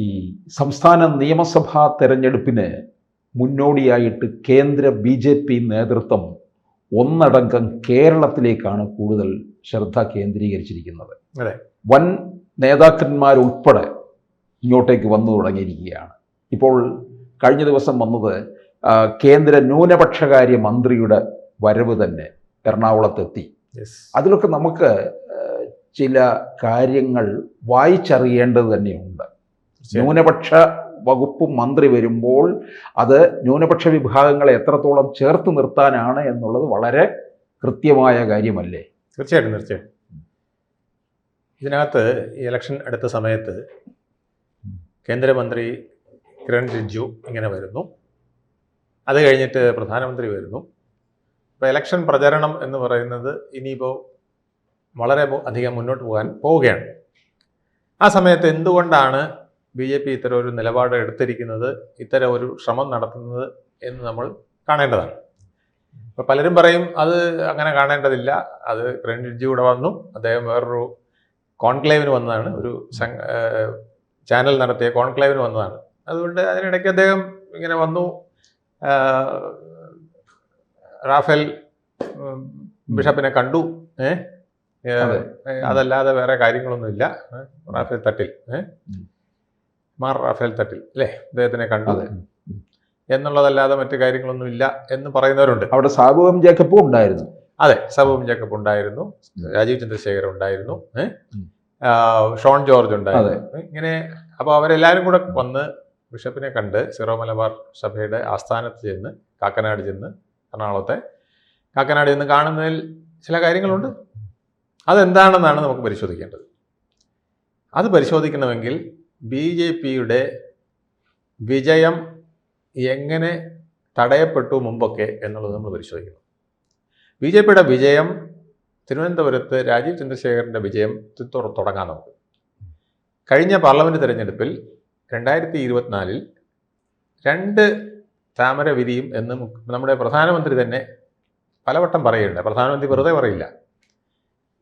ഈ സംസ്ഥാന നിയമസഭാ തെരഞ്ഞെടുപ്പിന് മുന്നോടിയായിട്ട് കേന്ദ്ര BJP നേതൃത്വം ഒന്നടങ്കം കേരളത്തിലേക്കാണ് കൂടുതൽ ശ്രദ്ധ കേന്ദ്രീകരിച്ചിരിക്കുന്നത്. വൻ നേതാക്കന്മാരുൾപ്പെടെ ഇങ്ങോട്ടേക്ക് വന്നു തുടങ്ങിയിരിക്കുകയാണ്. ഇപ്പോൾ കഴിഞ്ഞ ദിവസം വന്നത് കേന്ദ്ര ന്യൂനപക്ഷകാര്യ മന്ത്രിയുടെ വരവ് തന്നെ എറണാകുളത്തെത്തി. അതിലൊക്കെ നമുക്ക് ചില കാര്യങ്ങൾ വായിച്ചറിയേണ്ടത് തന്നെയുണ്ട്. ന്യൂനപക്ഷ വകുപ്പ് മന്ത്രി വരുമ്പോൾ അത് ന്യൂനപക്ഷ വിഭാഗങ്ങളെ എത്രത്തോളം ചേർത്ത് നിർത്താനാണ് എന്നുള്ളത് വളരെ കൃത്യമായ കാര്യമല്ലേ? തീർച്ചയായിട്ടും. ഇതിനകത്ത് ഈ ഇലക്ഷൻ അടുത്ത സമയത്ത് കേന്ദ്രമന്ത്രി കിരൺ റിജിജു ഇങ്ങനെ വരുന്നു, അത് കഴിഞ്ഞിട്ട് പ്രധാനമന്ത്രി വരുന്നു. ഇപ്പോൾ ഇലക്ഷൻ പ്രചരണം എന്ന് പറയുന്നത് ഇനിയിപ്പോൾ വളരെ അധികം മുന്നോട്ട് പോവുകയാണ്. ആ സമയത്ത് എന്തുകൊണ്ടാണ് BJP ഇത്തരം ഒരു നിലപാട് എടുത്തിരിക്കുന്നത്, ഇത്തരം ഒരു ശ്രമം നടത്തുന്നത് എന്ന് നമ്മൾ കാണേണ്ടതാണ്. ഇപ്പോൾ പലരും പറയും അത് അങ്ങനെ കാണേണ്ടതില്ല, അത് കിരൺ റിജിജു ഇവിടെ വന്നു, അദ്ദേഹം വേറൊരു കോൺക്ലേവിന് വന്നതാണ്, ഒരു ചാനൽ നടത്തിയ കോൺക്ലേവിന് വന്നതാണ്. അതുകൊണ്ട് അതിനിടയ്ക്ക് അദ്ദേഹം ഇങ്ങനെ വന്നു, റാഫേൽ ബിഷപ്പിനെ കണ്ടു, അതല്ലാതെ വേറെ കാര്യങ്ങളൊന്നുമില്ല. റാഫേൽ തട്ടിൽ റാഫേൽ തട്ടിൽ അല്ലേ, അദ്ദേഹത്തിനെ കണ്ടു എന്നുള്ളതല്ലാതെ മറ്റു കാര്യങ്ങളൊന്നുമില്ല എന്ന് പറയുന്നവരുണ്ട്. അവിടെ സാബു എം ജേക്കബും ഉണ്ടായിരുന്നു. അതെ, സാബു എം ജേക്കബ് ഉണ്ടായിരുന്നു, രാജീവ് ചന്ദ്രശേഖർ ഉണ്ടായിരുന്നു, ഷോൺ ജോർജ് ഉണ്ടായിരുന്നു. ഇങ്ങനെ അപ്പോൾ അവരെല്ലാവരും കൂടെ വന്ന് ബിഷപ്പിനെ കണ്ട് സിറോ മലബാർ സഭയുടെ ആസ്ഥാനത്ത് ചെന്ന് കാക്കനാട് ചെന്ന്, എറണാകുളത്തെ കാക്കനാട് ചെന്ന് കാണുന്നതിൽ ചില കാര്യങ്ങളുണ്ട്. അതെന്താണെന്നാണ് നമുക്ക് പരിശോധിക്കേണ്ടത്. അത് പരിശോധിക്കണമെങ്കിൽ BJPയുടെ വിജയം എങ്ങനെ തടയപ്പെട്ടു മുമ്പൊക്കെ എന്നുള്ളത് നമ്മൾ പരിശോധിക്കണം. BJPയുടെ വിജയം തിരുവനന്തപുരത്ത് രാജീവ് ചന്ദ്രശേഖറിൻ്റെ വിജയം തുടങ്ങാൻ നമുക്ക്. കഴിഞ്ഞ പാർലമെൻറ്റ് തിരഞ്ഞെടുപ്പിൽ 2024 2 താമര വിരിയും എന്ന് നമ്മുടെ പ്രധാനമന്ത്രി തന്നെ പലവട്ടം പറയുന്നുണ്ട്. പ്രധാനമന്ത്രി വെറുതെ പറയില്ല.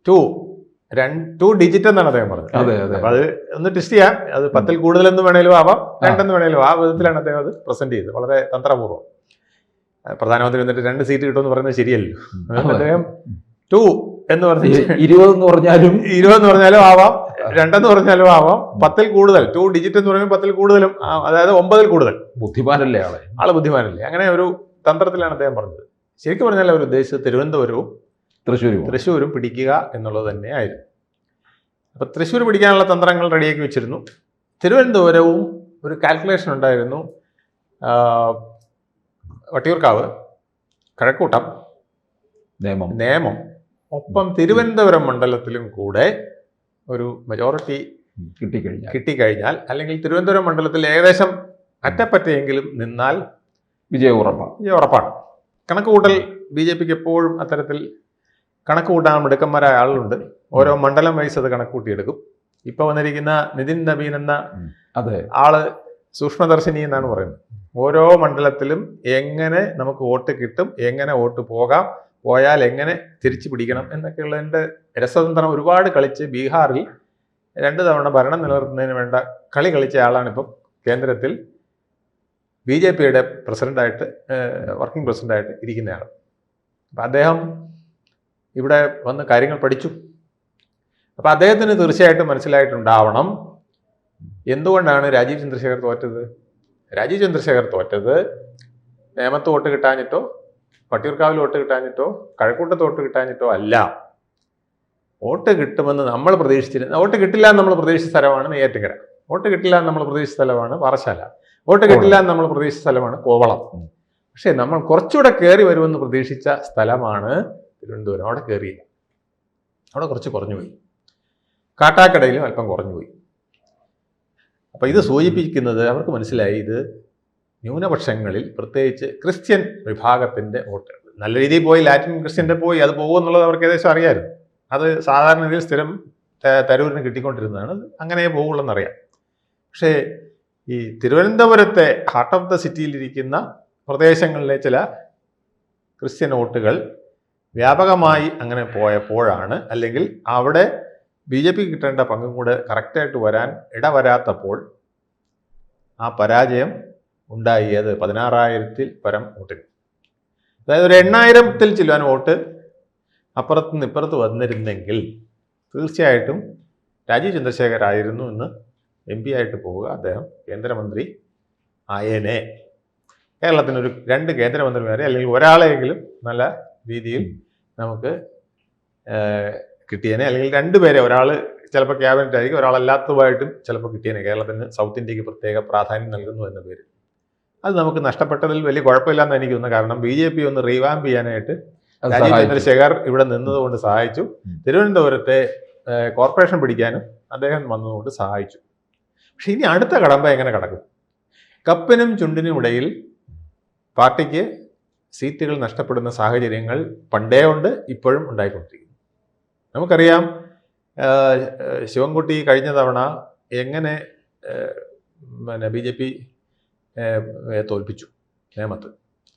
2 ഡിജിറ്റ് എന്നാണ് അദ്ദേഹം പറഞ്ഞത്. അപ്പം അത് ഒന്ന് ടെസ്റ്റ് ചെയ്യാം. അത് 10ൽ കൂടുതലെന്ന് വേണേലും ആവാം, 2 എന്ന് വേണേലും ആ വിധത്തിലാണ് അദ്ദേഹം അത് പ്രസന്റ് ചെയ്തത്, വളരെ തന്ത്രപൂർവ്വം. പ്രധാനമന്ത്രി വന്നിട്ട് 2 സീറ്റ് കിട്ടുമെന്ന് പറയുന്നത് ശരിയല്ലോ. അദ്ദേഹം 2 എന്ന് പറഞ്ഞ് 20 എന്ന് പറഞ്ഞാലും ആവാം, 2 എന്ന് പറഞ്ഞാലും ആവാം, 10ൽ കൂടുതൽ 2 ഡിജിറ്റ് എന്ന് പറയുമ്പോൾ 10ൽ കൂടുതലും, അതായത് 9ൽ കൂടുതൽ. ബുദ്ധിമാനല്ലേ ആള് ബുദ്ധിമാനല്ലേ? അങ്ങനെ ഒരു തന്ത്രത്തിലാണ് അദ്ദേഹം പറഞ്ഞത്. ശരിക്കും പറഞ്ഞാൽ അവർ ഉദ്ദേശിച്ചത് തിരുവനന്തപുരവും തൃശ്ശൂരും പിടിക്കുക എന്നുള്ളത് തന്നെയായിരുന്നു. അപ്പം തൃശ്ശൂർ പിടിക്കാനുള്ള തന്ത്രങ്ങൾ റെഡിയാക്കി വെച്ചിരുന്നു. തിരുവനന്തപുരവും ഒരു കാൽക്കുലേഷൻ ഉണ്ടായിരുന്നു. വട്ടിയൂർക്കാവ്, കഴക്കൂട്ടം, നേമം, ഒപ്പം തിരുവനന്തപുരം മണ്ഡലത്തിലും കൂടെ ഒരു മെജോറിറ്റി കിട്ടിക്കഴിഞ്ഞാൽ, അല്ലെങ്കിൽ തിരുവനന്തപുരം മണ്ഡലത്തിൽ ഏകദേശം അറ്റപ്പറ്റയെങ്കിലും നിന്നാൽ വിജയം ഉറപ്പാണ്. കണക്കുകൂട്ടൽ BJPക്ക് എപ്പോഴും അത്തരത്തിൽ കണക്ക് കൂട്ടാൻ മിടുക്കന്മാരായ ആളുകളുണ്ട്. ഓരോ മണ്ഡലം വൈസ് അത് കണക്ക് കൂട്ടിയെടുക്കും. ഇപ്പൊ വന്നിരിക്കുന്ന നിതിൻ നബീൻ എന്ന ആള് സൂക്ഷ്മദർശിനി എന്നാണ് പറയുന്നത്. ഓരോ മണ്ഡലത്തിലും എങ്ങനെ നമുക്ക് വോട്ട് കിട്ടും, എങ്ങനെ വോട്ട് പോയാൽ എങ്ങനെ തിരിച്ചു പിടിക്കണം എന്നൊക്കെയുള്ളതിൻ്റെ രസതന്ത്രം ഒരുപാട് കളിച്ച് ബീഹാറിൽ 2 തവണ ഭരണം നിലനിർത്തുന്നതിന് വേണ്ട കളി കളിച്ച ആളാണ് ഇപ്പം കേന്ദ്രത്തിൽ BJPയുടെ പ്രസിഡന്റായിട്ട്, വർക്കിംഗ് പ്രസിഡന്റായിട്ട് ഇരിക്കുന്നയാൾ. അപ്പം അദ്ദേഹം ഇവിടെ വന്ന് കാര്യങ്ങൾ പഠിച്ചു. അപ്പം അദ്ദേഹത്തിന് തീർച്ചയായിട്ടും മനസ്സിലായിട്ടുണ്ടാവണം എന്തുകൊണ്ടാണ് രാജീവ് ചന്ദ്രശേഖർ തോറ്റത്. രാജീവ് ചന്ദ്രശേഖർ തോറ്റത് നേമത്ത് വോട്ട് കിട്ടാഞ്ഞിട്ടോ, വട്ടിയൂർക്കാവിൽ വോട്ട് കിട്ടാഞ്ഞിട്ടോ, കഴക്കൂട്ടത്ത് വോട്ട് കിട്ടാഞ്ഞിട്ടോ അല്ല. വോട്ട് കിട്ടുമെന്ന് നമ്മൾ വോട്ട് കിട്ടില്ല എന്ന് നമ്മൾ പ്രതീക്ഷിച്ച സ്ഥലമാണ് നെയ്യാറ്റിൻകര, വോട്ട് കിട്ടില്ല എന്ന് നമ്മൾ പ്രതീക്ഷിച്ച സ്ഥലമാണ് പാറശാല, വോട്ട് കിട്ടില്ല എന്ന് നമ്മൾ പ്രതീക്ഷിച്ച സ്ഥലമാണ് കോവളം. പക്ഷേ നമ്മൾ കുറച്ചുകൂടെ കയറി വരുമെന്ന് പ്രതീക്ഷിച്ച സ്ഥലമാണ് തിരുവനന്തപുരം. അവിടെ കയറിയില്ല, അവിടെ കുറച്ച് കുറഞ്ഞുപോയി. കാട്ടാക്കടയിലും അല്പം കുറഞ്ഞുപോയി. അപ്പോൾ ഇത് സൂചിപ്പിക്കുന്നത് അവർക്ക് മനസ്സിലായി, ഇത് ന്യൂനപക്ഷങ്ങളിൽ പ്രത്യേകിച്ച് ക്രിസ്ത്യൻ വിഭാഗത്തിൻ്റെ വോട്ട് നല്ല രീതിയിൽ പോയി, ലാറ്റിൻ ക്രിസ്ത്യൻ്റെ പോയി, അത് പോകുമെന്നുള്ളത് അവർക്ക് ഏകദേശം അറിയാമായിരുന്നു. അത് സാധാരണ രീതിയിൽ സ്ഥിരം തരൂരിന് കിട്ടിക്കൊണ്ടിരുന്നതാണ്, അങ്ങനെ പോകുള്ളെന്നറിയാം. പക്ഷേ ഈ തിരുവനന്തപുരത്തെ ഹാർട്ട് ഓഫ് ദ സിറ്റിയിലിരിക്കുന്ന പ്രദേശങ്ങളിലെ ചില ക്രിസ്ത്യൻ വോട്ടുകൾ വ്യാപകമായി അങ്ങനെ പോയപ്പോഴാണ്, അല്ലെങ്കിൽ അവിടെ BJP കിട്ടേണ്ട പങ്കും കൂടെ കറക്റ്റായിട്ട് വരാൻ ഇടവരാത്തപ്പോൾ ആ പരാജയം ഉണ്ടായത് 16,000-ൽ പരം വോട്ടിന്. അതായത് ഒരു 8,000-ൽ ചില്ലുവാൻ വോട്ട് അപ്പുറത്ത് നിന്ന് ഇപ്പുറത്ത് വന്നിരുന്നെങ്കിൽ തീർച്ചയായിട്ടും രാജീവ് ചന്ദ്രശേഖർ ആയിരുന്നു ഇന്ന് MP ആയിട്ട് പോവുക. അദ്ദേഹം കേന്ദ്രമന്ത്രി ആയേനെ. കേരളത്തിനൊരു 2 കേന്ദ്രമന്ത്രിമാരെ അല്ലെങ്കിൽ ഒരാളെയെങ്കിലും നല്ല രീതിയിൽ നമുക്ക് കിട്ടിയേനെ, അല്ലെങ്കിൽ 2 പേരെ, ഒരാൾ ചിലപ്പോൾ ക്യാബിനറ്റ് ആയിരിക്കും, ഒരാളല്ലാത്തതുമായിട്ടും ചിലപ്പോൾ കിട്ടിയേനെ. കേരളത്തിന് സൗത്ത് ഇന്ത്യക്ക് പ്രത്യേക പ്രാധാന്യം നൽകുന്നു എന്ന പേര്. അത് നമുക്ക് നഷ്ടപ്പെട്ടതിൽ വലിയ കുഴപ്പമില്ലെന്ന് എനിക്ക് തോന്നുന്നു. കാരണം BJP ഒന്ന് റീവാമ്പ് ചെയ്യാനായിട്ട് രാജീവ് ചന്ദ്രശേഖർ ഇവിടെ നിന്നതുകൊണ്ട് സഹായിച്ചു. തിരുവനന്തപുരത്തെ കോർപ്പറേഷൻ പിടിക്കാനും അദ്ദേഹം വന്നതുകൊണ്ട് സഹായിച്ചു. പക്ഷെ ഇനി അടുത്ത കടമ്പ എങ്ങനെ കടക്കും? കപ്പിനും ചുണ്ടിനും ഇടയിൽ പാർട്ടിക്ക് സീറ്റുകൾ നഷ്ടപ്പെടുന്ന സാഹചര്യങ്ങൾ പണ്ടേ ഉണ്ട്, ഇപ്പോഴും ഉണ്ടായിക്കൊണ്ടിരിക്കുന്നു. നമുക്കറിയാം ശിവൻകുട്ടി കഴിഞ്ഞ തവണ എങ്ങനെ BJP തോൽപ്പിച്ചു നേമത്ത്.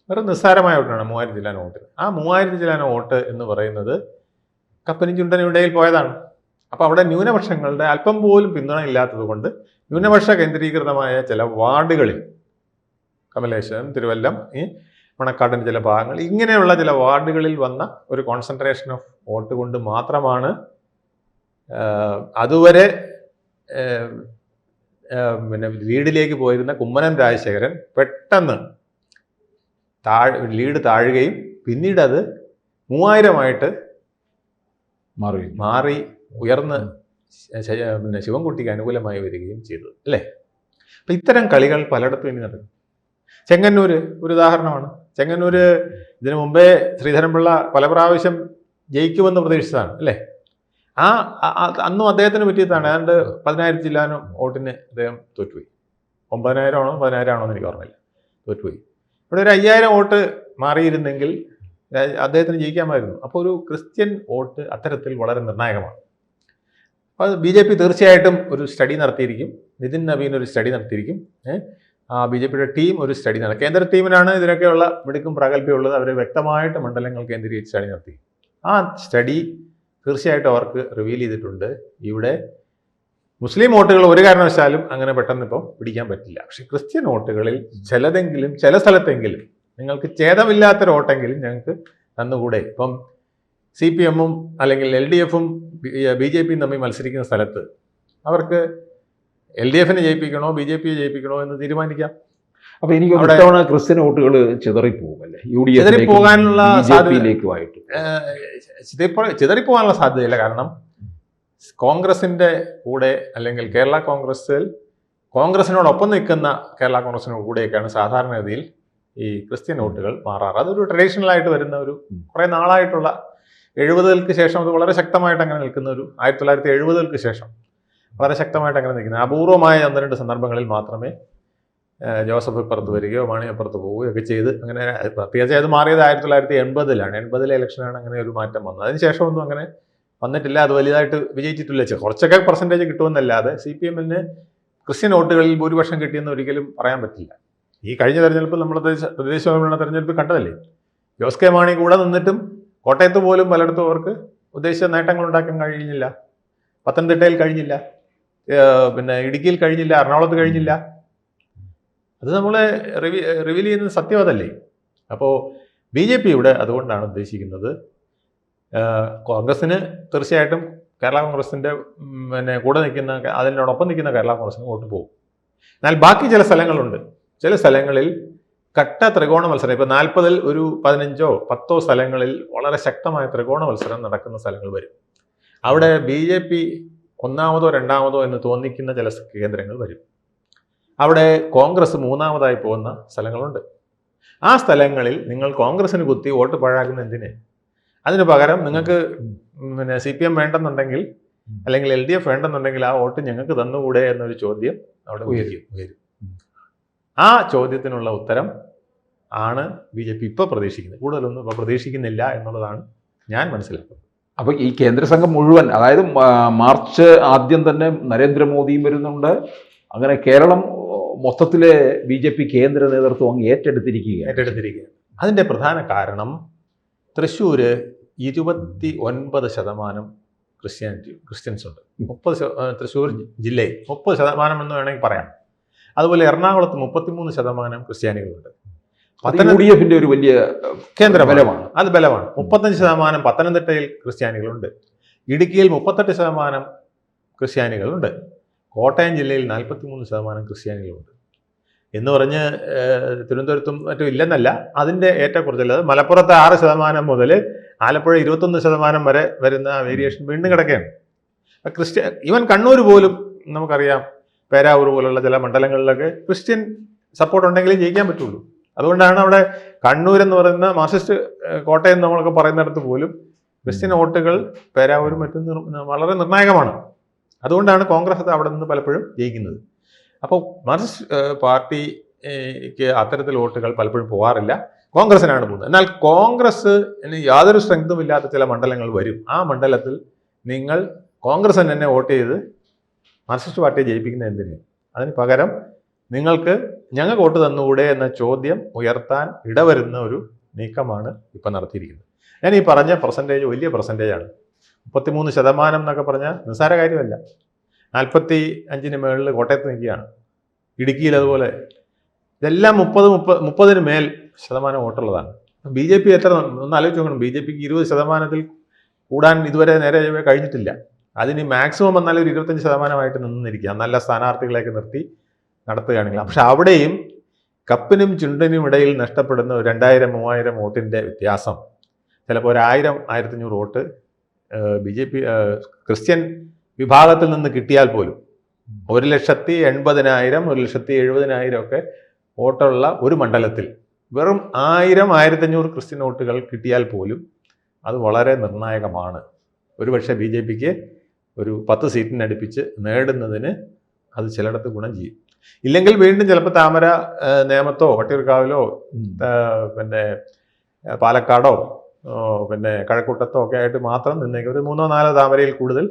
വെറും നിസ്സാരമായ വോട്ടാണ്, 3000 ചില്ലാന വോട്ട്. ആ 3000 ചില്ലാന വോട്ട് എന്ന് പറയുന്നത് കപ്പനും ചുണ്ടനും ഇടയിൽ പോയതാണ്. അപ്പോൾ അവിടെ ന്യൂനപക്ഷങ്ങളുടെ അല്പം പോലും പിന്തുണ ഇല്ലാത്തത് കൊണ്ട് ന്യൂനപക്ഷ കേന്ദ്രീകൃതമായ ചില വാർഡുകളിൽ, കമലേശ്വരം, തിരുവല്ലം, മണക്കാടിൻ്റെ ചില ഭാഗങ്ങൾ, ഇങ്ങനെയുള്ള ചില വാർഡുകളിൽ വന്ന ഒരു കോൺസെൻട്രേഷൻ ഓഫ് വോട്ട് കൊണ്ട് മാത്രമാണ് അതുവരെ ലീഡിലേക്ക് പോയിരുന്ന കുമ്മനം രാജശേഖരൻ പെട്ടെന്ന് ലീഡ് താഴുകയും പിന്നീട് അത് 3000-ആയിട്ട് മാറി ഉയർന്ന് ശിവൻകുട്ടിക്ക് അനുകൂലമായി വരികയും ചെയ്തു, അല്ലേ? അപ്പം ഇത്തരം കളികൾ പലയിടത്തും ഇനി നടക്കും. ചെങ്ങന്നൂർ ഒരു ഉദാഹരണമാണ്. ചെങ്ങന്നൂർ ഇതിനു മുമ്പേ ശ്രീധരൻപിള്ള പല പ്രാവശ്യം ജയിക്കുമെന്ന് പ്രതീക്ഷിച്ചതാണ്, അല്ലേ? അന്നും അദ്ദേഹത്തിന് പറ്റിയതാണ്. ഏതാണ്ട് 10,000 ചില്ലാനും വോട്ടിന് അദ്ദേഹം തോറ്റുപോയി. 9,000 ആണോ 10,000 ആണോ എന്ന് എനിക്ക് ഓർമ്മയില്ല, തോറ്റുപോയി. ഇവിടെ ഒരു 5,000 വോട്ട് മാറിയിരുന്നെങ്കിൽ അദ്ദേഹത്തിന് ജയിക്കാമായിരുന്നു. അപ്പോൾ ഒരു ക്രിസ്ത്യൻ വോട്ട് അത്തരത്തിൽ വളരെ നിർണായകമാണ്. അപ്പോൾ BJP തീർച്ചയായിട്ടും ഒരു സ്റ്റഡി നടത്തിയിരിക്കും. നിതിൻ നവീൻ ഒരു സ്റ്റഡി നടത്തിയിരിക്കും. BJPയുടെ ടീം ഒരു സ്റ്റഡി നടത്തി. കേന്ദ്ര ടീമിനാണ് ഇതിനൊക്കെയുള്ള മിടുക്കും പ്രാഗൽഭ്യമുള്ളത്. അവർ വ്യക്തമായിട്ട് മണ്ഡലങ്ങൾ കേന്ദ്രീകരിച്ച് സ്റ്റഡി നടത്തി. ആ സ്റ്റഡി തീർച്ചയായിട്ടും അവർക്ക് റിവീൽ ചെയ്തിട്ടുണ്ട് ഇവിടെ മുസ്ലിം വോട്ടുകൾ ഒരു കാരണവശാലും അങ്ങനെ പെട്ടെന്ന് ഇപ്പം പിടിക്കാൻ പറ്റില്ല. പക്ഷെ ക്രിസ്ത്യൻ വോട്ടുകളിൽ ചിലതെങ്കിലും ചില സ്ഥലത്തെങ്കിലും നിങ്ങൾക്ക് ഛേദമില്ലാത്തൊരു വോട്ടെങ്കിലും ഞങ്ങൾക്ക് തന്നുകൂടെ? ഇപ്പം CPM-ഉം അല്ലെങ്കിൽ LDF-ഉം BJP-യും തമ്മിൽ മത്സരിക്കുന്ന സ്ഥലത്ത് അവർക്ക് LDF-നെ ജയിപ്പിക്കണോ BJP-യെ ജയിപ്പിക്കണോ എന്ന് തീരുമാനിക്കാം. അപ്പൊ എനിക്ക് ഇത്തവണ ക്രിസ്ത്യൻ വോട്ടുകൾ ചിതറിപ്പോകുമല്ലേ? ചിതറിപ്പോകാനുള്ള ചിതറിപ്പോകാനുള്ള സാധ്യതയില്ല. കാരണം കോൺഗ്രസിന്റെ കൂടെ അല്ലെങ്കിൽ കേരള കോൺഗ്രസിനോടൊപ്പം നിൽക്കുന്ന കേരള കോൺഗ്രസിനോട് കൂടെയൊക്കെയാണ് സാധാരണഗതിയിൽ ഈ ക്രിസ്ത്യൻ വോട്ടുകൾ മാറാറ്. അതൊരു ട്രഡീഷണലായിട്ട് വരുന്ന ഒരു കുറേ നാളായിട്ടുള്ള 70-കൾക്ക് ശേഷം അത് വളരെ ശക്തമായിട്ട് അങ്ങനെ നിൽക്കുന്ന ഒരു 1970-കൾക്ക് ശേഷം വളരെ ശക്തമായിട്ട് അങ്ങനെ നിൽക്കുന്നത്. അപൂർവമായ 1-2 സന്ദർഭങ്ങളിൽ മാത്രമേ ജോസഫ് ഇപ്പുറത്ത് വരികയോ മാണി അപ്പുറത്ത് പോവുകയോ ഒക്കെ ചെയ്ത് അങ്ങനെ, പ്രത്യേകിച്ച് അത് മാറിയത് 1980-ലാണ്. 80-ലെ ഇലക്ഷനാണ് അങ്ങനെ ഒരു മാറ്റം വന്നത്. അതിനുശേഷമൊന്നും അങ്ങനെ വന്നിട്ടില്ല. അത് വലുതായിട്ട് വിജയിച്ചിട്ടില്ല. കുറച്ചൊക്കെ പെർസെൻറ്റേജ് കിട്ടുമെന്നല്ലാതെ CPM-ന് ക്രിസ്ത്യൻ വോട്ടുകളിൽ ഭൂരിപക്ഷം കിട്ടിയെന്ന് ഒരിക്കലും പറയാൻ പറ്റില്ല. ഈ കഴിഞ്ഞ തെരഞ്ഞെടുപ്പ് നമ്മൾ തദ്ദേശഭരണ തെരഞ്ഞെടുപ്പ് കണ്ടതല്ലേ? ജോസ് കെ മാണി കൂടെ നിന്നിട്ടും കോട്ടയത്ത് പോലും പലയിടത്തും അവർക്ക് ഉദ്ദേശിച്ച നേട്ടങ്ങൾ ഉണ്ടാക്കാൻ കഴിഞ്ഞില്ല. പത്തനംതിട്ടയിൽ കഴിഞ്ഞില്ല, പിന്നെ ഇടുക്കിയിൽ കഴിഞ്ഞില്ല, എറണാകുളത്ത് കഴിഞ്ഞില്ല. അത് നമ്മളെ റിവീൽ ചെയ്യുന്നത് സത്യം അതല്ലേ? അപ്പോൾ BJP ഇവിടെ അതുകൊണ്ടാണ് ഉദ്ദേശിക്കുന്നത് കോൺഗ്രസിന് തീർച്ചയായിട്ടും കേരള കോൺഗ്രസിൻ്റെ പിന്നെ കൂടെ നിൽക്കുന്ന അതിനോടൊപ്പം നിൽക്കുന്ന കേരള കോൺഗ്രസിന് വോട്ട് പോകും. എന്നാൽ ബാക്കി ചില സ്ഥലങ്ങളുണ്ട്. ചില സ്ഥലങ്ങളിൽ കട്ട ത്രികോണ മത്സരം, ഇപ്പോൾ 40-ൽ ഒരു 15-ഓ 10-ഓ സ്ഥലങ്ങളിൽ വളരെ ശക്തമായ ത്രികോണ മത്സരം നടക്കുന്ന സ്ഥലങ്ങൾ വരും. അവിടെ BJP 1-മതോ 2-മതോ എന്ന് തോന്നിക്കുന്ന ചില കേന്ദ്രങ്ങൾ വരും. അവിടെ കോൺഗ്രസ് 3-മതായി പോകുന്ന സ്ഥലങ്ങളുണ്ട്. ആ സ്ഥലങ്ങളിൽ നിങ്ങൾ കോൺഗ്രസിന് കുത്തി വോട്ട് പാഴാക്കുന്ന എന്തിന്? അതിന് പകരം നിങ്ങൾക്ക് പിന്നെ CPM വേണ്ടെന്നുണ്ടെങ്കിൽ അല്ലെങ്കിൽ LDF വേണ്ടെന്നുണ്ടെങ്കിൽ ആ വോട്ട് ഞങ്ങൾക്ക് തന്നുകൂടെ എന്നൊരു ചോദ്യം അവിടെ ഉയരും. ആ ചോദ്യത്തിനുള്ള ഉത്തരം ആണ് BJP ഇപ്പോൾ പ്രതീക്ഷിക്കുന്നത്. കൂടുതലൊന്നും ഇപ്പോൾ പ്രതീക്ഷിക്കുന്നില്ല എന്നുള്ളതാണ് ഞാൻ മനസ്സിലാക്കുന്നത്. അപ്പോൾ ഈ കേന്ദ്ര സംഘം മുഴുവൻ, അതായത് മാർച്ച് ആദ്യം തന്നെ നരേന്ദ്രമോദിയും വരുന്നുണ്ട്. അങ്ങനെ കേരളം മൊത്തത്തിലെ BJP കേന്ദ്ര നേതൃത്വം അങ്ങ് ഏറ്റെടുത്തിരിക്കുകയാണ്. അതിൻ്റെ പ്രധാന കാരണം തൃശ്ശൂർ 29% ക്രിസ്ത്യൻസ് ഉണ്ട്. 30 തൃശ്ശൂർ ജില്ലയിൽ 30% എന്ന് വേണമെങ്കിൽ പറയാം. അതുപോലെ എറണാകുളത്ത് 33% ക്രിസ്ത്യാനികളുണ്ട്. UDF ഒരു വലിയ കേന്ദ്ര ബലമാണ്, അത് ബലമാണ്. 35% പത്തനംതിട്ടയിൽ ക്രിസ്ത്യാനികളുണ്ട്. ഇടുക്കിയിൽ 38% ക്രിസ്ത്യാനികളുണ്ട്. കോട്ടയം ജില്ലയിൽ 43% ക്രിസ്ത്യാനികളുണ്ട്. എന്ന് പറഞ്ഞ് തിരുവനന്തപുരത്തും മറ്റും ഇല്ലെന്നല്ല, അതിൻ്റെ ഏറ്റക്കുറച്ചിൽ. അത് മലപ്പുറത്ത് 6% മുതൽ ആലപ്പുഴ 21% വരെ വരുന്ന വേരിയേഷൻ വീണ്ടും കിടക്കുകയാണ്. ഈവൻ കണ്ണൂർ പോലും നമുക്കറിയാം, പേരാവൂർ പോലുള്ള ചില മണ്ഡലങ്ങളിലൊക്കെ ക്രിസ്ത്യൻ സപ്പോർട്ട് ഉണ്ടെങ്കിലേ ജയിക്കാൻ പറ്റുള്ളൂ. അതുകൊണ്ടാണ് അവിടെ കണ്ണൂർ എന്ന് പറയുന്ന മാർക്സിസ്റ്റ് കോട്ടയം നമ്മളൊക്കെ പറയുന്നിടത്ത് പോലും ക്രിസ്ത്യൻ വോട്ടുകൾ പേരാവൂരും മറ്റും വളരെ നിർണായകമാണ്. അതുകൊണ്ടാണ് കോൺഗ്രസ് അവിടെ നിന്ന് പലപ്പോഴും ജയിക്കുന്നത്. അപ്പോൾ മാർക്സിസ്റ്റ് പാർട്ടിക്ക് അത്തരത്തിൽ വോട്ടുകൾ പലപ്പോഴും പോകാറില്ല, കോൺഗ്രസിനാണ് പോകുന്നത്. എന്നാൽ കോൺഗ്രസ് യാതൊരു സ്ട്രെങ്തും ഇല്ലാത്ത ചില മണ്ഡലങ്ങൾ വരും. ആ മണ്ഡലത്തിൽ നിങ്ങൾ കോൺഗ്രസ് തന്നെ വോട്ട് ചെയ്ത് മാർക്സിസ്റ്റ് പാർട്ടിയെ ജയിപ്പിക്കുന്നത് എന്തിന്? അതിന് പകരം നിങ്ങൾക്ക് ഞങ്ങൾക്ക് വോട്ട് തന്നുകൂടെ എന്ന ചോദ്യം ഉയർത്താൻ ഇടവരുന്ന ഒരു നീക്കമാണ് ഇപ്പം നടത്തിയിരിക്കുന്നത്. ഞാൻ ഈ പറഞ്ഞ പെർസെൻറ്റേജ് വലിയ പെർസെൻറ്റേജാണ്. 33% എന്നൊക്കെ പറഞ്ഞാൽ നിസ്സാര കാര്യമല്ല. 45-ന് മുകളിൽ കോട്ടയത്ത് നിൽക്കുകയാണ്, ഇടുക്കിയിൽ അതുപോലെ. ഇതെല്ലാം 30-ന് മേൽ ശതമാനം വോട്ടുള്ളതാണ്. BJP എത്ര ഒന്ന് ആലോചിച്ച് നോക്കണം. BJPക്ക് 20% കൂടാൻ ഇതുവരെ നേരെ കഴിഞ്ഞിട്ടില്ല. അതിന് മാക്സിമം വന്നാൽ ഒരു 25% നിന്നിരിക്കുക, നല്ല സ്ഥാനാർത്ഥികളെയൊക്കെ നിർത്തി നടത്തുകയാണെങ്കിൽ. പക്ഷെ അവിടെയും കപ്പിനും ചുണ്ടിനും ഇടയിൽ നഷ്ടപ്പെടുന്ന 2000-3000 വോട്ടിൻ്റെ വ്യത്യാസം, ചിലപ്പോൾ 1000-1500 വോട്ട് BJP ക്രിസ്ത്യൻ വിഭാഗത്തിൽ നിന്ന് കിട്ടിയാൽ പോലും 1,80,000 1,70,000 ഒക്കെ വോട്ടുള്ള ഒരു മണ്ഡലത്തിൽ വെറും 1000-1500 ക്രിസ്ത്യൻ വോട്ടുകൾ കിട്ടിയാൽ പോലും അത് വളരെ നിർണായകമാണ്. ഒരുപക്ഷെ BJPക്ക് ഒരു 10 സീറ്റിനടുപ്പിച്ച് നേടുന്നതിന് അത് ചിലയിടത്ത് ഗുണം ചെയ്യും. ഇല്ലെങ്കിൽ വീണ്ടും ചിലപ്പോൾ താമര, നേമത്തോ വട്ടിയൂർക്കാവിലോ പിന്നെ പാലക്കാടോ പിന്നെ കഴക്കൂട്ടത്തോ ഒക്കെ ആയിട്ട് മാത്രം നിന്നേക്കും. ഒരു 3-4 താമരയിൽ കൂടുതൽ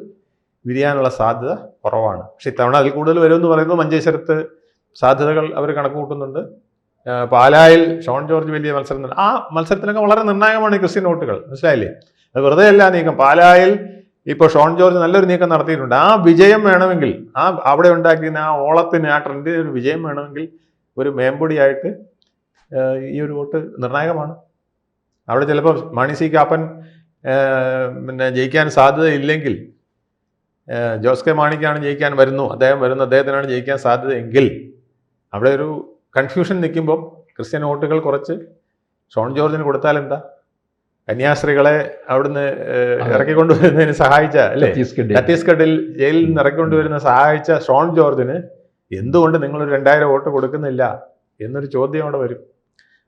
വിരിയാനുള്ള സാധ്യത കുറവാണ്. പക്ഷെ ഇത്തവണ അതിൽ കൂടുതൽ വരുമെന്ന് പറയുന്നത് മഞ്ചേശ്വരത്ത് സാധ്യതകൾ അവർ കണക്ക് കൂട്ടുന്നുണ്ട്. പാലായിൽ ഷോൺ ജോർജ് വലിയ മത്സരം, ആ മത്സരത്തിനൊക്കെ വളരെ നിർണായകമാണ് ഈ ക്രിസ്ത്യൻ വോട്ടുകൾ. മനസ്സിലായില്ലേ? അത് വെറുതെ അല്ല നീക്കം. പാലായിൽ ഇപ്പോൾ ഷോൺ ജോർജ് നല്ലൊരു നീക്കം നടത്തിയിട്ടുണ്ട്. ആ വിജയം വേണമെങ്കിൽ, അവിടെ ഉണ്ടാക്കിയ ആ ഓളത്തിന്, ആ ട്രെൻഡിന് ഒരു വിജയം വേണമെങ്കിൽ ഒരു മേമ്പൊടിയായിട്ട് ഈ ഒരു വോട്ട് നിർണായകമാണ്. അവിടെ ചിലപ്പോൾ മാണി സി കാപ്പൻ പിന്നെ ജയിക്കാൻ സാധ്യതയില്ലെങ്കിൽ, ജോസ് കെ മാണിക്കാണ് ജയിക്കാൻ അദ്ദേഹത്തിനാണ് ജയിക്കാൻ സാധ്യതയെങ്കിൽ, അവിടെ ഒരു കൺഫ്യൂഷൻ നിൽക്കുമ്പോൾ ക്രിസ്ത്യൻ വോട്ടുകൾ കുറച്ച് ഷോൺ ജോർജിന് കൊടുത്താൽ എന്താ? കന്യാസ്ത്രീകളെ അവിടുന്ന് ഇറക്കിക്കൊണ്ടുവരുന്നതിന് സഹായിച്ച, അല്ലേ, ഛത്തീസ്ഗഡിൽ ജയിലിൽ നിന്ന് ഇറക്കിക്കൊണ്ടുവരുന്ന സഹായിച്ച ഷോൺ ജോർജിന് എന്തുകൊണ്ട് നിങ്ങളൊരു 2000 വോട്ട് കൊടുക്കുന്നില്ല എന്നൊരു ചോദ്യം അവിടെ വരും.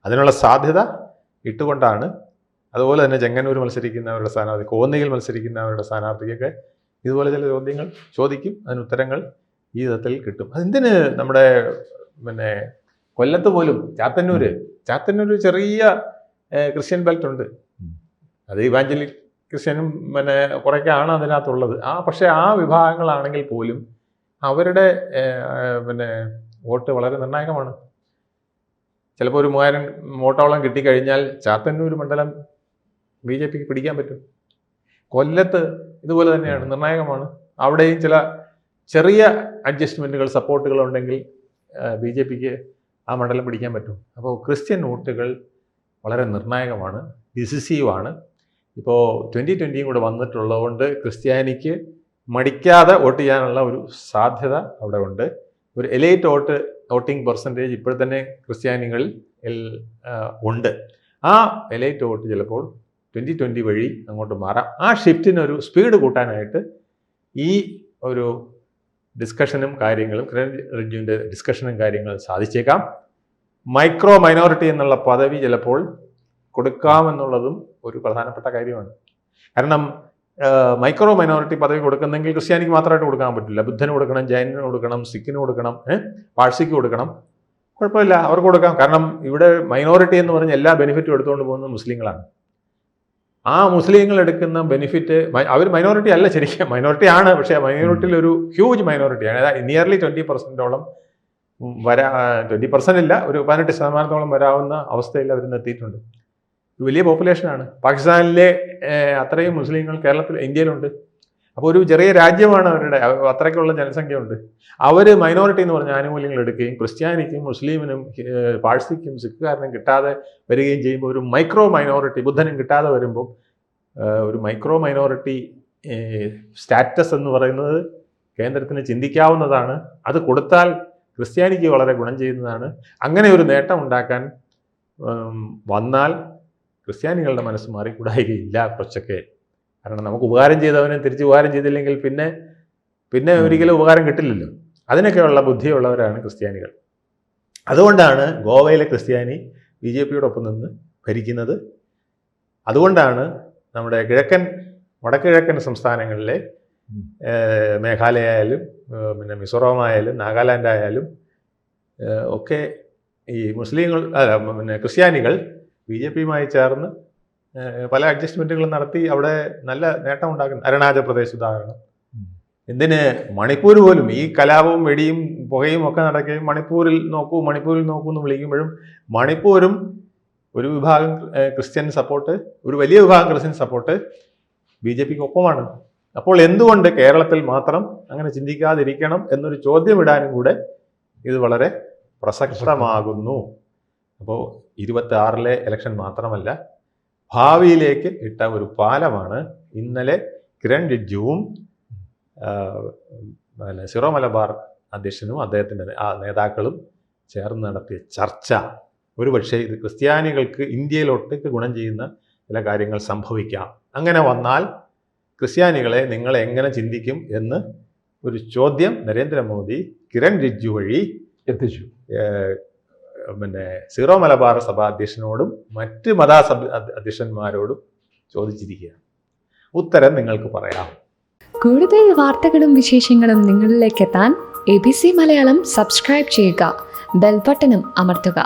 അതിനുള്ള സാധ്യത ഇട്ടുകൊണ്ടാണ്. അതുപോലെ തന്നെ ചെങ്ങന്നൂർ മത്സരിക്കുന്നവരുടെ സ്ഥാനാർത്ഥി, കോന്നിയിൽ മത്സരിക്കുന്നവരുടെ സ്ഥാനാർത്ഥിക്കൊക്കെ ഇതുപോലെ ചില ചോദ്യങ്ങൾ ചോദിക്കും. അതിന് ഉത്തരങ്ങൾ ഈ വിധത്തിൽ കിട്ടും. അതെന്തിന് നമ്മുടെ പിന്നെ കൊല്ലത്ത് പോലും ചാത്തന്നൂർ ചെറിയ ക്രിസ്ത്യൻ ബെൽറ്റ് ഉണ്ട്. അത് ഇവാഞ്ചലിക് ക്രിസ്ത്യനും പിന്നെ കുറേയൊക്കെയാണ് അതിനകത്തുള്ളത്. പക്ഷേ ആ വിഭാഗങ്ങളാണെങ്കിൽ പോലും അവരുടെ പിന്നെ വോട്ട് വളരെ നിർണായകമാണ്. ചിലപ്പോൾ ഒരു 3000 വോട്ടോളം കിട്ടിക്കഴിഞ്ഞാൽ ചാത്തന്നൂർ മണ്ഡലം BJPക്ക് പിടിക്കാൻ പറ്റും. കൊല്ലത്ത് ഇതുപോലെ തന്നെയാണ്, നിർണായകമാണ്. അവിടെയും ചില ചെറിയ അഡ്ജസ്റ്റ്മെൻറ്റുകൾ, സപ്പോർട്ടുകൾ ഉണ്ടെങ്കിൽ BJPക്ക് ആ മണ്ഡലം പിടിക്കാൻ പറ്റും. അപ്പോൾ ക്രിസ്ത്യൻ വോട്ടുകൾ വളരെ നിർണായകമാണ്, ഡിസിസീവാണ്. ഇപ്പോൾ 2020 കൂടെ വന്നിട്ടുള്ളതുകൊണ്ട് ക്രിസ്ത്യാനിക്ക് മടിക്കാതെ വോട്ട് ചെയ്യാനുള്ള ഒരു സാധ്യത അവിടെ ഉണ്ട്. ഒരു എലൈറ്റ് വോട്ടിംഗ് പെർസെൻറ്റേജ് ഇപ്പോൾ തന്നെ ക്രിസ്ത്യാനികളിൽ ഉണ്ട്. ആ എലൈറ്റ് വോട്ട് ചിലപ്പോൾ 2020 വഴി അങ്ങോട്ട് മാറാം. ആ ഷിഫ്റ്റിനൊരു സ്പീഡ് കൂട്ടാനായിട്ട് ഈ ഒരു ഡിസ്കഷനും കാര്യങ്ങളും, റിജ്യൂവിൻ്റെ ഡിസ്കഷനും കാര്യങ്ങളും സാധിച്ചേക്കാം. മൈക്രോ മൈനോറിറ്റി എന്നുള്ള പദവി ചിലപ്പോൾ കൊടുക്കാമെന്നുള്ളതും ഒരു പ്രധാനപ്പെട്ട കാര്യമാണ്. കാരണം മൈക്രോ മൈനോറിറ്റി പദവി കൊടുക്കുന്നെങ്കിൽ ക്രിസ്ത്യാനിക്ക് മാത്രമായിട്ട് കൊടുക്കാൻ പറ്റില്ല. ബുദ്ധന് കൊടുക്കണം, ജൈനന് കൊടുക്കണം, സിഖിന് കൊടുക്കണം, പാഴ്സിക്ക് കൊടുക്കണം. കുഴപ്പമില്ല, അവർക്ക് കൊടുക്കാം. കാരണം ഇവിടെ മൈനോറിറ്റി എന്ന് പറഞ്ഞ എല്ലാ ബെനിഫിറ്റും എടുത്തുകൊണ്ട് പോകുന്നത് മുസ്ലിങ്ങളാണ്. ആ മുസ്ലിങ്ങൾ എടുക്കുന്ന ബെനിഫിറ്റ്, അവർ മൈനോറിറ്റി അല്ല, ശരിക്കും മൈനോറിറ്റി ആണ്. പക്ഷേ മൈനോറിറ്റിയിൽ ഒരു ഹ്യൂജ് മൈനോറിറ്റിയാണ്. അതായത് നിയർലി 20%ഓളം 20% ഇല്ല, ഒരു 18% വരാവുന്ന അവസ്ഥയിൽ അവർ എത്തിയിട്ടുണ്ട്. വലിയ പോപ്പുലേഷനാണ്. പാകിസ്ഥാനിലെ അത്രയും മുസ്ലിങ്ങൾ ഇന്ത്യയിലുണ്ട്. അപ്പോൾ ഒരു ചെറിയ രാജ്യമാണ് അവരുടെ, അത്രയ്ക്കുള്ള ജനസംഖ്യ ഉണ്ട്. അവർ മൈനോറിറ്റി എന്ന് പറഞ്ഞ ആനുകൂല്യങ്ങൾ എടുക്കുകയും ക്രിസ്ത്യാനിക്കും മുസ്ലിമിനും പാഴ്സിക്കും സിഖുകാരനും കിട്ടാതെ വരികയും ചെയ്യുമ്പോൾ ഒരു മൈക്രോ മൈനോറിറ്റി, ബുദ്ധനും കിട്ടാതെ വരുമ്പോൾ ഒരു മൈക്രോ മൈനോറിറ്റി സ്റ്റാറ്റസ് എന്ന് പറയുന്നത് കേന്ദ്രത്തിന് ചിന്തിക്കാവുന്നതാണ്. അത് കൊടുത്താൽ ക്രിസ്ത്യാനിക്ക് വളരെ ഗുണം ചെയ്യുന്നതാണ്. അങ്ങനെ ഒരു നേട്ടം ഉണ്ടാക്കാൻ വന്നാൽ ക്രിസ്ത്യാനികളുടെ മനസ്സ് മാറിക്കൂടായികയില്ല കുറച്ചൊക്കെ. കാരണം നമുക്ക് ഉപകാരം ചെയ്തവനെ തിരിച്ച് ഉപകാരം ചെയ്തില്ലെങ്കിൽ പിന്നെ ഒരിക്കലും ഉപകാരം കിട്ടില്ലല്ലോ. അതിനൊക്കെയുള്ള ബുദ്ധിയുള്ളവരാണ് ക്രിസ്ത്യാനികൾ. അതുകൊണ്ടാണ് ഗോവയിലെ ക്രിസ്ത്യാനി BJPയോടൊപ്പം നിന്ന് ഭരിക്കുന്നത്. അതുകൊണ്ടാണ് നമ്മുടെ വടക്കിഴക്കൻ സംസ്ഥാനങ്ങളിലെ മേഘാലയ ആയാലും പിന്നെ മിസോറാം ആയാലും നാഗാലാൻഡ് ആയാലും ഒക്കെ ഈ പിന്നെ ക്രിസ്ത്യാനികൾ BJPയുമായി ചേർന്ന് പല അഡ്ജസ്റ്റ്മെൻറ്റുകളും നടത്തി അവിടെ നല്ല നേട്ടം ഉണ്ടാക്കുന്നു. അരുണാചൽ പ്രദേശ് ഉദാഹരണം. എന്തിന് മണിപ്പൂർ പോലും ഈ കലാപവും വെടിയും പുകയും ഒക്കെ നടക്കുകയും മണിപ്പൂരിൽ നോക്കൂ എന്ന് വിളിക്കുമ്പോഴും മണിപ്പൂരും ഒരു വിഭാഗം ക്രിസ്ത്യൻ സപ്പോർട്ട്, ഒരു വലിയ വിഭാഗം ക്രിസ്ത്യൻ സപ്പോർട്ട് BJPക്ക് ഒപ്പമാണ്. അപ്പോൾ എന്തുകൊണ്ട് കേരളത്തിൽ മാത്രം അങ്ങനെ ചിന്തിക്കാതിരിക്കണം എന്നൊരു ചോദ്യം ഇടാനും കൂടെ ഇത് വളരെ പ്രസക്തമാകുന്നു. അപ്പോൾ 26-ലെ ഇലക്ഷൻ മാത്രമല്ല, ഭാവിയിലേക്ക് ഇട്ട ഒരു പാലമാണ് ഇന്നലെ കിരൺ റിജിജുവും സിറോ മലബാർ അധ്യക്ഷനും അദ്ദേഹത്തിൻ്റെ നേതാക്കളും ചേർന്ന് നടത്തിയ ചർച്ച. ഒരുപക്ഷെ ഇത് ക്രിസ്ത്യാനികൾക്ക് ഇന്ത്യയിലൊട്ടേക്ക് ഗുണം ചെയ്യുന്ന ചില കാര്യങ്ങൾ സംഭവിക്കാം. അങ്ങനെ വന്നാൽ ക്രിസ്ത്യാനികളെ നിങ്ങൾ എങ്ങനെ ചിന്തിക്കും എന്ന് ഒരു ചോദ്യം നരേന്ദ്രമോദി കിരൺ റിജിജു വഴി എത്തിച്ചു. പിന്നെ സിറോ മലബാർ സഭ അധ്യക്ഷനോടും മറ്റ് അധ്യക്ഷന്മാരോടും ചോദിച്ചിരിക്കുകയാണ്. ഉത്തരം നിങ്ങൾക്ക് പറയാം. കൂടുതൽ വാർത്തകളും വിശേഷങ്ങളും നിങ്ങളിലേക്ക് എത്താൻ ABC മലയാളം സബ്സ്ക്രൈബ് ചെയ്യുക, ബെൽ ബട്ടണും അമർത്തുക.